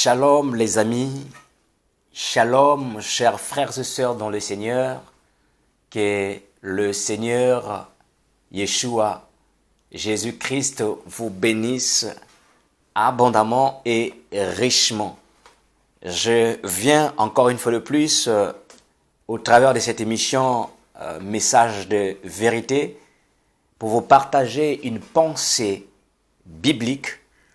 Shalom les amis, shalom chers frères et sœurs dans le Seigneur, que le Seigneur Yeshua, Jésus-Christ vous bénisse abondamment et richement. Je viens encore une fois de plus au travers de cette émission Message de vérité pour vous partager une pensée biblique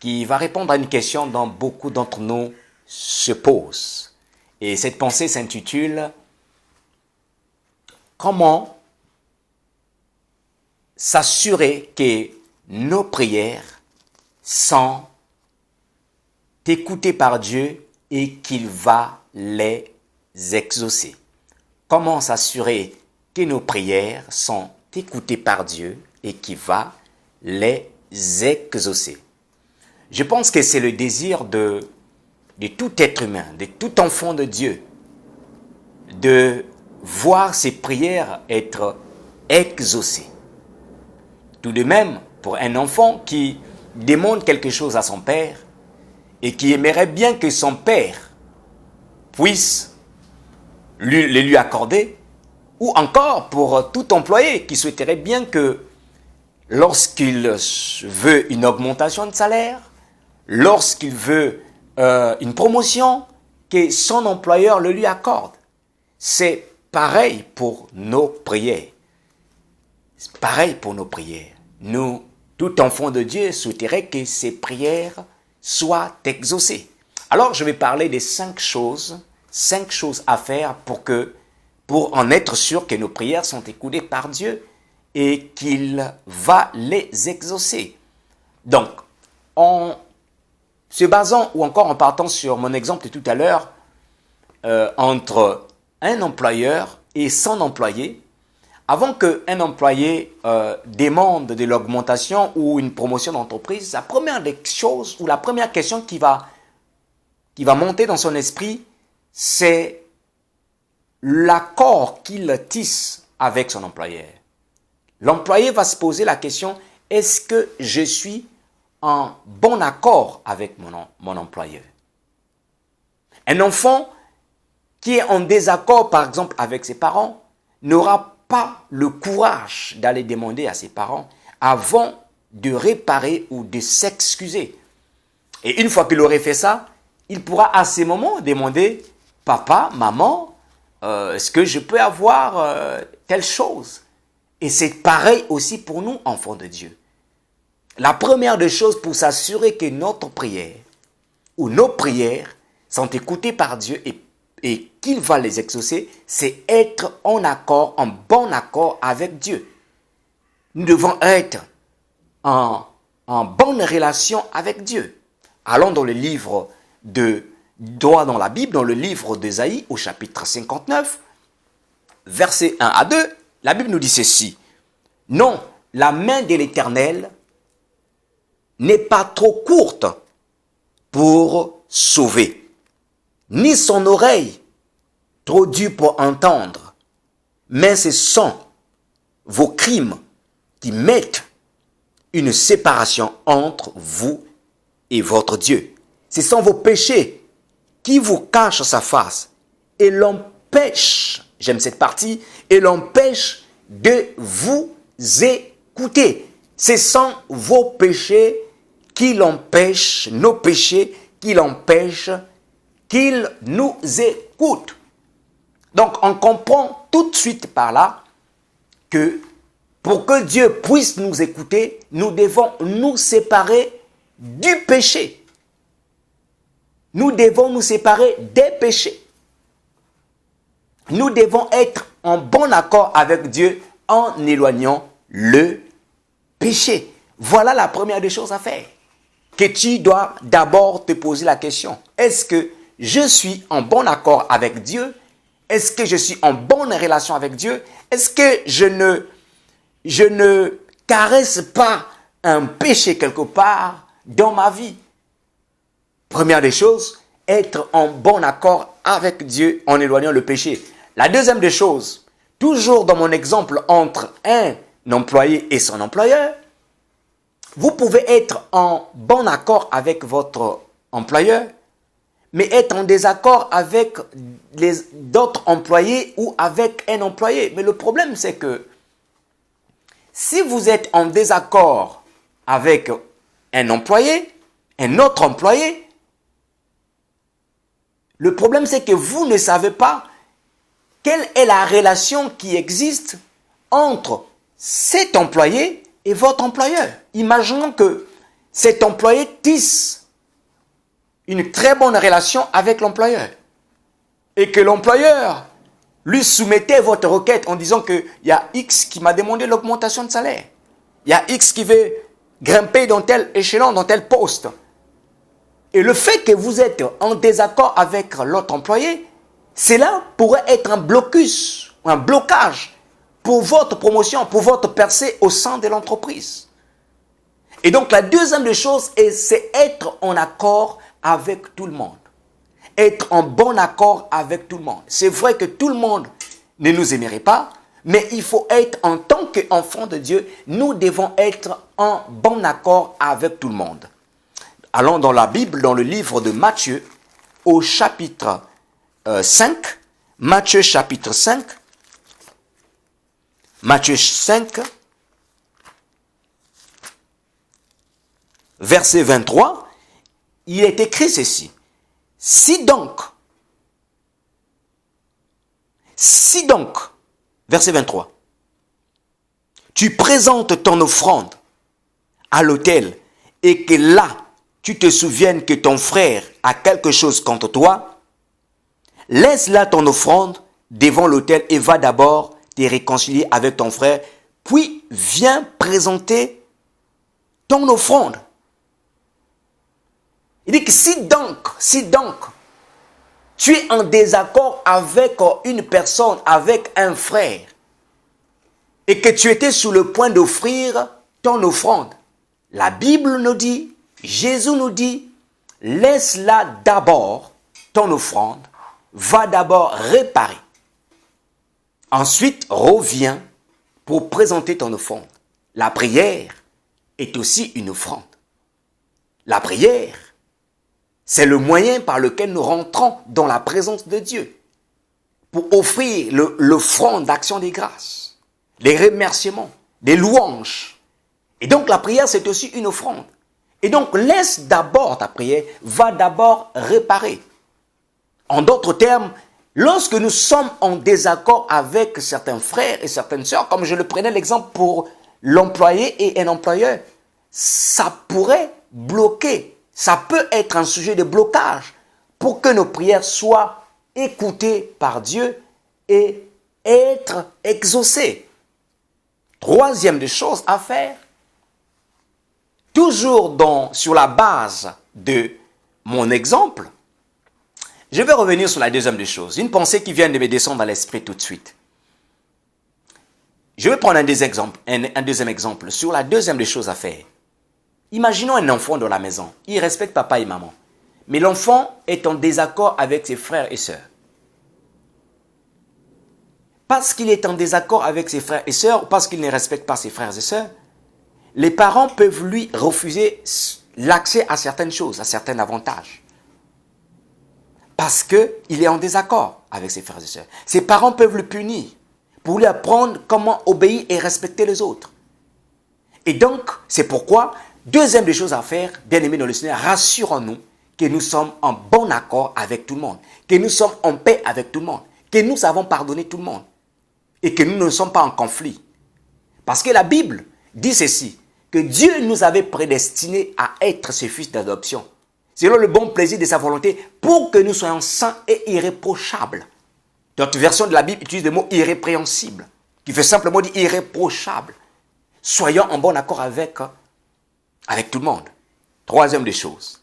qui va répondre à une question dont beaucoup d'entre nous se posent. Et cette pensée s'intitule « Comment s'assurer que nos prières sont écoutées par Dieu et qu'il va les exaucer ?» Comment s'assurer que nos prières sont écoutées par Dieu et qu'il va les exaucer? Je pense que c'est le désir de tout être humain, de tout enfant de Dieu, de voir ses prières être exaucées. Tout de même, pour un enfant qui demande quelque chose à son père et qui aimerait bien que son père puisse le lui accorder, ou encore pour tout employé qui souhaiterait bien que lorsqu'il veut une augmentation de salaire, lorsqu'il veut une promotion, que son employeur le lui accorde. C'est pareil pour nos prières. C'est pareil pour nos prières. Nous, tout enfant de Dieu, souhaiterait que ces prières soient exaucées. Alors, je vais parler des 5 choses à faire pour en être sûr que nos prières sont écoutées par Dieu et qu'il va les exaucer. Donc, en se basant ou encore en partant sur mon exemple de tout à l'heure, entre un employeur et son employé, avant qu'un employé demande de l'augmentation ou une promotion d'entreprise, la première des choses ou la première question qui va monter dans son esprit, c'est l'accord qu'il tisse avec son employeur. L'employé va se poser la question, est-ce que je suis en bon accord avec mon employeur? Un enfant qui est en désaccord, par exemple, avec ses parents, n'aura pas le courage d'aller demander à ses parents avant de réparer ou de s'excuser. Et une fois qu'il aurait fait ça, il pourra à ces moments demander « Papa, maman, est-ce que je peux avoir telle chose ?» Et c'est pareil aussi pour nous, enfants de Dieu. La première des choses pour s'assurer que notre prière ou nos prières sont écoutées par Dieu et qu'il va les exaucer, c'est être en accord, en bon accord avec Dieu. Nous devons être en bonne relation avec Dieu. Allons dans le livre dans la Bible, dans le livre d'Ésaïe, au chapitre 59, versets 1 à 2, la Bible nous dit ceci. « Non, la main de l'Éternel n'est pas trop courte pour sauver, ni son oreille trop dure pour entendre, mais ce sont vos crimes qui mettent une séparation entre vous et votre Dieu. Ce sont vos péchés qui vous cachent sa face et l'empêchent, j'aime cette partie, et l'empêchent de vous écouter. Ce sont vos péchés qui l'empêchent, nos péchés qui l'empêchent qu'il nous écoute. Donc, on comprend tout de suite par là que pour que Dieu puisse nous écouter, nous devons nous séparer du péché. Nous devons nous séparer des péchés. Nous devons être en bon accord avec Dieu en éloignant le péché. Voilà la première des choses à faire. Que tu dois d'abord te poser la question. Est-ce que je suis en bon accord avec Dieu? Est-ce que je suis en bonne relation avec Dieu? Est-ce que je ne caresse pas un péché quelque part dans ma vie? Première des choses, être en bon accord avec Dieu en éloignant le péché. La deuxième des choses, toujours dans mon exemple entre un employé et son employeur, vous pouvez être en bon accord avec votre employeur mais être en désaccord avec d'autres employés ou avec un employé. Mais le problème, c'est que si vous êtes en désaccord avec un employé, un autre employé, le problème, c'est que vous ne savez pas quelle est la relation qui existe entre cet employé et votre employeur. Imaginons que cet employé tisse une très bonne relation avec l'employeur et que l'employeur lui soumettait votre requête en disant qu'il y a X qui m'a demandé l'augmentation de salaire. Il y a X qui veut grimper dans tel échelon, dans tel poste. Et le fait que vous êtes en désaccord avec l'autre employé, cela pourrait être un blocus, un blocage pour votre promotion, pour votre percée au sein de l'entreprise. Et donc la deuxième des choses, c'est être en accord avec tout le monde. Être en bon accord avec tout le monde. C'est vrai que tout le monde ne nous aimerait pas, mais il faut être, en tant qu'enfant de Dieu, nous devons être en bon accord avec tout le monde. Allons dans la Bible, dans le livre de Matthieu, au chapitre 5. Matthieu chapitre 5. Matthieu 5, verset 23. Il est écrit ceci. Si donc, verset 23, tu présentes ton offrande à l'autel et que là, tu te souviennes que ton frère a quelque chose contre toi, laisse là ton offrande devant l'autel et va d'abord te réconcilier avec ton frère, puis viens présenter ton offrande. Il dit que si donc, tu es en désaccord avec une personne, avec un frère, et que tu étais sur le point d'offrir ton offrande, la Bible nous dit, Jésus nous dit, laisse là d'abord ton offrande, va d'abord réparer. Ensuite, reviens pour présenter ton offrande. La prière est aussi une offrande. La prière, c'est le moyen par lequel nous rentrons dans la présence de Dieu pour offrir l'offrande d'action des grâces, les remerciements, des louanges. Et donc la prière, c'est aussi une offrande. Et donc laisse d'abord ta prière, va d'abord réparer. En d'autres termes, lorsque nous sommes en désaccord avec certains frères et certaines sœurs, comme je le prenais l'exemple pour l'employé et un employeur, ça pourrait bloquer. Ça peut être un sujet de blocage pour que nos prières soient écoutées par Dieu et être exaucées. Troisième des choses à faire, toujours sur la base de mon exemple, je vais revenir sur la deuxième des choses. Une pensée qui vient de me descendre à l'esprit tout de suite. Je vais prendre un deuxième exemple sur la deuxième des choses à faire. Imaginons un enfant dans la maison. Il respecte papa et maman. Mais l'enfant est en désaccord avec ses frères et sœurs. Parce qu'il est en désaccord avec ses frères et sœurs, ou parce qu'il ne respecte pas ses frères et sœurs, les parents peuvent lui refuser l'accès à certaines choses, à certains avantages. Parce qu'il est en désaccord avec ses frères et sœurs. Ses parents peuvent le punir pour lui apprendre comment obéir et respecter les autres. Et donc, c'est pourquoi, deuxième des choses à faire, bien aimés dans le Seigneur, rassurons-nous que nous sommes en bon accord avec tout le monde, que nous sommes en paix avec tout le monde, que nous avons pardonné tout le monde et que nous ne sommes pas en conflit. Parce que la Bible dit ceci, que Dieu nous avait prédestinés à être ses fils d'adoption, selon le bon plaisir de sa volonté, pour que nous soyons saints et irréprochables. D'autres versions de la Bible utilisent le mot irrépréhensible, qui veut simplement dire irréprochable. Soyons en bon accord avec tout le monde. Troisième des choses.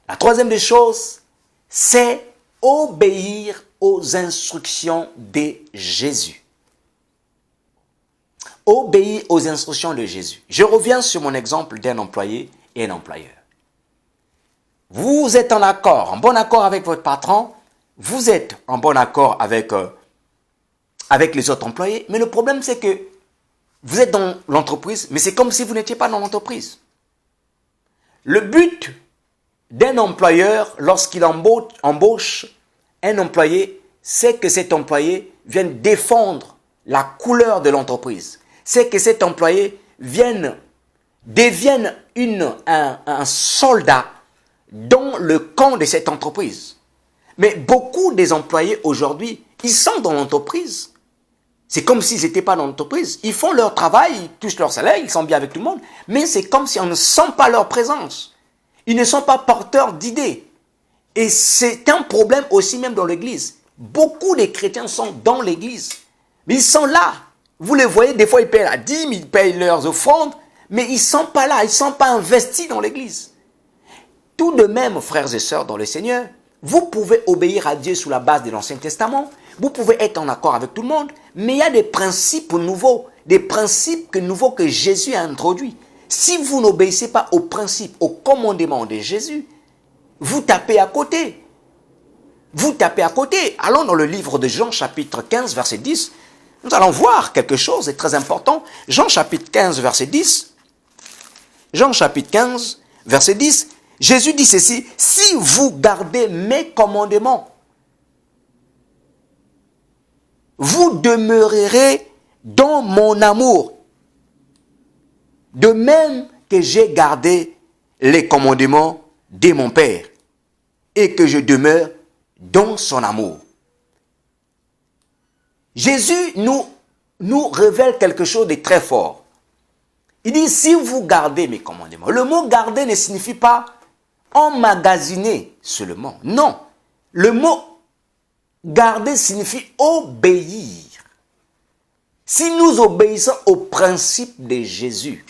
La troisième des choses, c'est obéir aux instructions de Jésus. Obéir aux instructions de Jésus. Je reviens sur mon exemple d'un employé et un employeur. Vous êtes en accord, en bon accord avec votre patron, vous êtes en bon accord avec les autres employés, mais le problème c'est que vous êtes dans l'entreprise, mais c'est comme si vous n'étiez pas dans l'entreprise. Le but d'un employeur lorsqu'il embauche un employé, c'est que cet employé vienne défendre la couleur de l'entreprise. C'est que cet employé devienne un soldat dans le camp de cette entreprise. Mais beaucoup des employés aujourd'hui, ils sont dans l'entreprise. C'est comme s'ils n'étaient pas dans l'entreprise. Ils font leur travail, ils touchent leur salaire, ils sont bien avec tout le monde. Mais c'est comme si on ne sent pas leur présence. Ils ne sont pas porteurs d'idées. Et c'est un problème aussi même dans l'église. Beaucoup de chrétiens sont dans l'église. Mais ils sont là. Vous les voyez, des fois ils payent la dîme, ils payent leurs offrandes. Mais ils ne sont pas là, ils ne sont pas investis dans l'église. Tout de même, frères et sœurs dans le Seigneur, vous pouvez obéir à Dieu sous la base de l'Ancien Testament. Vous pouvez être en accord avec tout le monde. Mais il y a des principes nouveaux que Jésus a introduits. Si vous n'obéissez pas aux principes, aux commandements de Jésus, vous tapez à côté. Vous tapez à côté. Allons dans le livre de Jean, chapitre 15, verset 10. Nous allons voir quelque chose de très important. Jean, chapitre 15, verset 10. Jean, chapitre 15, verset 10. Jésus dit ceci, « Si vous gardez mes commandements, vous demeurerez dans mon amour, de même que j'ai gardé les commandements de mon Père et que je demeure dans son amour. » Jésus nous révèle quelque chose de très fort. Il dit, si vous gardez mes commandements. Le mot garder ne signifie pas emmagasiner seulement. Non. Le mot garder signifie obéir. Si nous obéissons aux principes de Jésus,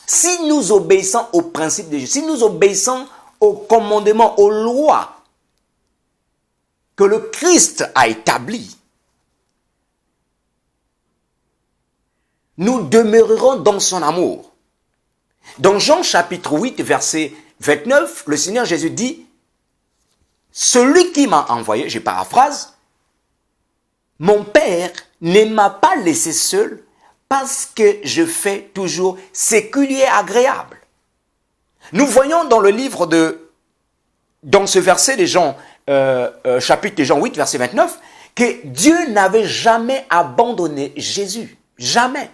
si nous obéissons aux principes de Jésus, si nous obéissons aux commandements, aux lois que le Christ a établies, nous demeurerons dans son amour. Dans Jean chapitre 8, verset 29, le Seigneur Jésus dit, « Celui qui m'a envoyé, je paraphrase, mon Père ne m'a pas laissé seul parce que je fais toujours ce qui lui est agréable. » Nous voyons dans le livre dans ce verset de Jean, chapitre de Jean 8, verset 29, que Dieu n'avait jamais abandonné Jésus. Jamais.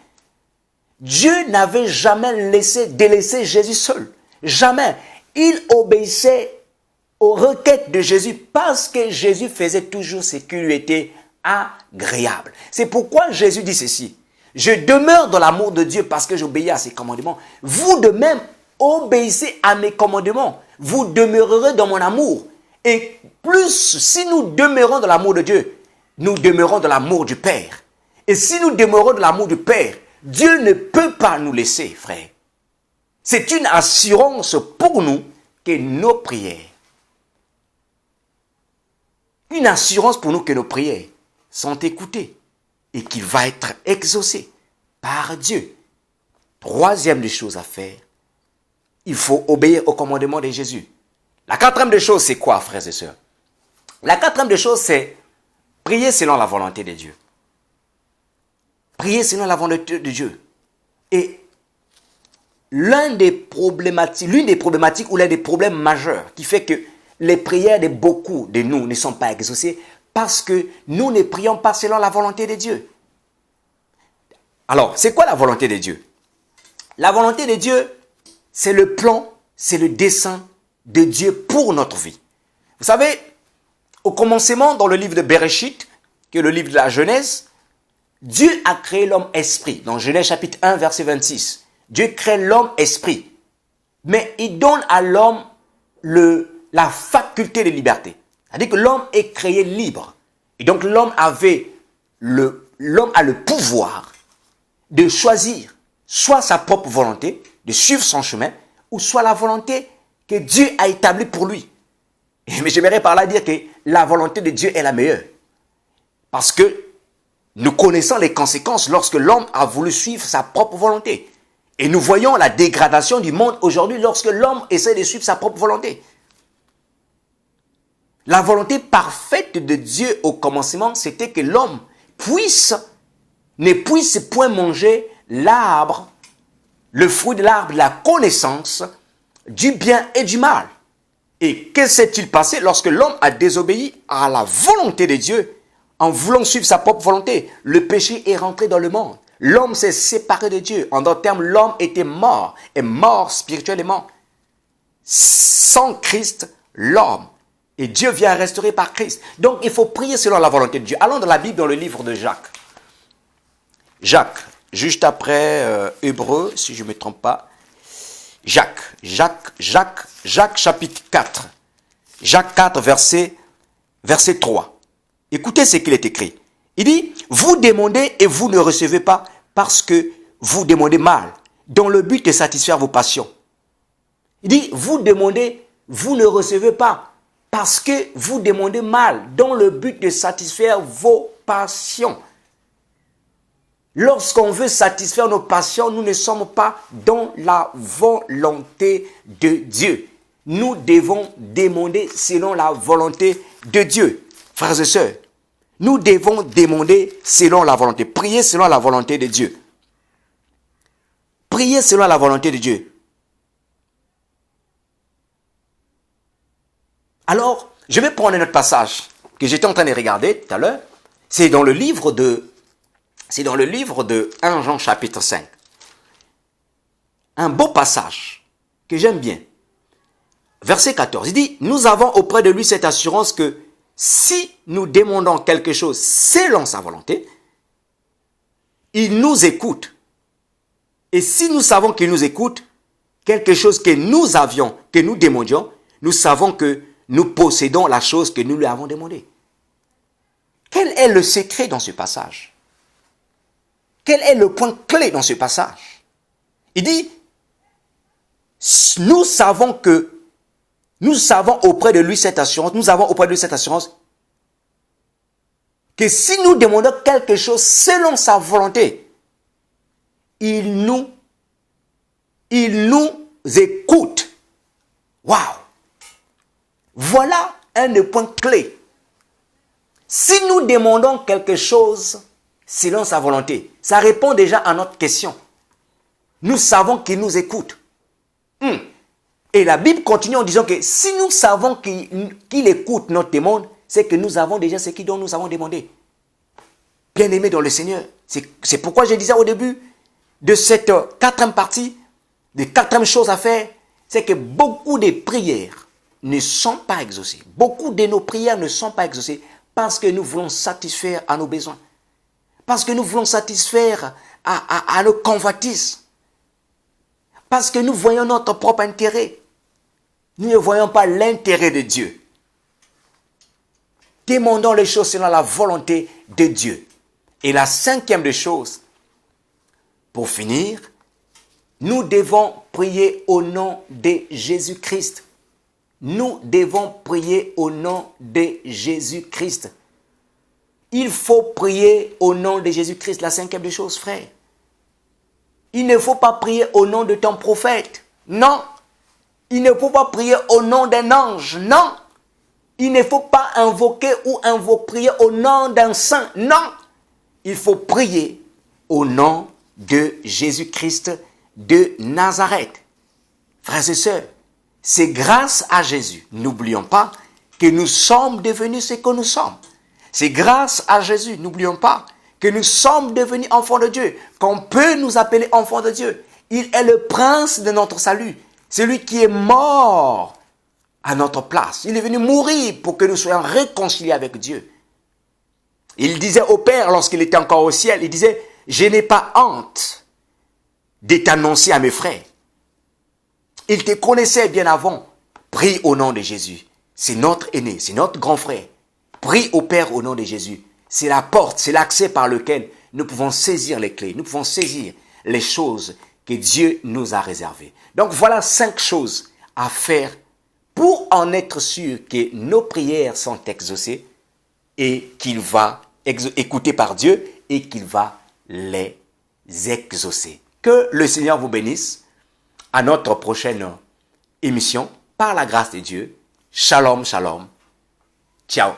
Dieu n'avait jamais délaissé Jésus seul. Jamais. Il obéissait aux requêtes de Jésus parce que Jésus faisait toujours ce qui lui était agréable. C'est pourquoi Jésus dit ceci. Je demeure dans l'amour de Dieu parce que j'obéis à ses commandements. Vous de même, obéissez à mes commandements. Vous demeurerez dans mon amour. Et plus, si nous demeurons dans l'amour de Dieu, nous demeurons dans l'amour du Père. Et si nous demeurons dans l'amour du Père, Dieu ne peut pas nous laisser, frère. C'est une assurance pour nous que nos prières, une assurance pour nous que nos prières sont écoutées et qu'il va être exaucé par Dieu. Troisième des choses à faire, il faut obéir au commandement de Jésus. La quatrième des choses, c'est quoi, frères et sœurs? La quatrième des choses, c'est prier selon la volonté de Dieu. Prier selon la volonté de Dieu. Et l'une des problématiques ou l'un des problèmes majeurs qui fait que les prières de beaucoup de nous ne sont pas exaucées parce que nous ne prions pas selon la volonté de Dieu. Alors, c'est quoi la volonté de Dieu? La volonté de Dieu, c'est le plan, c'est le dessein de Dieu pour notre vie. Vous savez, au commencement, dans le livre de Bereshit, qui est le livre de la Genèse, Dieu a créé l'homme esprit. Dans Genèse chapitre 1, verset 26. Dieu crée l'homme esprit. Mais il donne à l'homme la faculté de liberté. C'est-à-dire que l'homme est créé libre. Et donc l'homme a le pouvoir de choisir soit sa propre volonté, de suivre son chemin, ou soit la volonté que Dieu a établie pour lui. Mais j'aimerais par là dire que la volonté de Dieu est la meilleure. Parce que nous connaissons les conséquences lorsque l'homme a voulu suivre sa propre volonté. Et nous voyons la dégradation du monde aujourd'hui lorsque l'homme essaie de suivre sa propre volonté. La volonté parfaite de Dieu au commencement, c'était que l'homme ne puisse point manger l'arbre, le fruit de l'arbre de la connaissance du bien et du mal. Et que s'est-il passé lorsque l'homme a désobéi à la volonté de Dieu en voulant suivre sa propre volonté? Le péché est rentré dans le monde. L'homme s'est séparé de Dieu. En d'autres termes, l'homme était mort, est mort spirituellement. Sans Christ, l'homme. Et Dieu vient restaurer par Christ. Donc, il faut prier selon la volonté de Dieu. Allons dans la Bible, dans le livre de Jacques. Jacques, juste après Hébreu, si je ne me trompe pas. Jacques, chapitre 4. Jacques 4, verset 3. Écoutez ce qu'il est écrit. Il dit, vous demandez et vous ne recevez pas parce que vous demandez mal, dans le but de satisfaire vos passions. Il dit, vous demandez, vous ne recevez pas parce que vous demandez mal, dans le but de satisfaire vos passions. Lorsqu'on veut satisfaire nos passions, nous ne sommes pas dans la volonté de Dieu. Nous devons demander selon la volonté de Dieu. Frères et sœurs, nous devons demander selon la volonté, prier selon la volonté de Dieu. Prier selon la volonté de Dieu. Alors, je vais prendre un autre passage que j'étais en train de regarder tout à l'heure. C'est dans le livre de 1 Jean chapitre 5. Un beau passage que j'aime bien. Verset 14, il dit, nous avons auprès de lui cette assurance que si nous demandons quelque chose selon sa volonté, il nous écoute. Et si nous savons qu'il nous écoute, quelque chose que nous avions, que nous demandions, nous savons que nous possédons la chose que nous lui avons demandée. Quel est le secret dans ce passage? Quel est le point clé dans ce passage? Il dit, nous savons auprès de lui cette assurance, que si nous demandons quelque chose selon sa volonté, il nous écoute. Waouh! Voilà un des points clés. Si nous demandons quelque chose selon sa volonté, ça répond déjà à notre question. Nous savons qu'il nous écoute. Et la Bible continue en disant que si nous savons qu'il écoute notre demande, c'est que nous avons déjà ce dont nous avons demandé. Bien-aimés dans le Seigneur, c'est pourquoi je disais au début de cette quatrième partie, des quatrième choses à faire, c'est que beaucoup de prières ne sont pas exaucées. Beaucoup de nos prières ne sont pas exaucées parce que nous voulons satisfaire à nos besoins. Parce que nous voulons satisfaire à nos convoitises. Parce que nous voyons notre propre intérêt. Nous ne voyons pas l'intérêt de Dieu. Demandons les choses selon la volonté de Dieu. Et la cinquième des choses, pour finir, nous devons prier au nom de Jésus-Christ. Nous devons prier au nom de Jésus-Christ. Il faut prier au nom de Jésus-Christ, la cinquième des choses, frère. Il ne faut pas prier au nom de ton prophète. Non. Il ne faut pas prier au nom d'un ange. Non. Il ne faut pas invoquer ou prier au nom d'un saint. Non. Il faut prier au nom de Jésus-Christ de Nazareth. Frères et sœurs, c'est grâce à Jésus, n'oublions pas, que nous sommes devenus ce que nous sommes. C'est grâce à Jésus, n'oublions pas, que nous sommes devenus enfants de Dieu, qu'on peut nous appeler enfants de Dieu. Il est le prince de notre salut, celui qui est mort à notre place. Il est venu mourir pour que nous soyons réconciliés avec Dieu. Il disait au Père, lorsqu'il était encore au ciel, il disait, je n'ai pas honte de t'annoncer à mes frères. Il te connaissait bien avant. Prie au nom de Jésus. C'est notre aîné, c'est notre grand frère. Prie au Père au nom de Jésus. C'est la porte, c'est l'accès par lequel nous pouvons saisir les clés, nous pouvons saisir les choses que Dieu nous a réservées. Donc voilà 5 choses à faire pour en être sûr que nos prières sont exaucées et qu'il va écouter par Dieu et qu'il va les exaucer. Que le Seigneur vous bénisse. À notre prochaine émission, par la grâce de Dieu. Shalom, shalom. Ciao.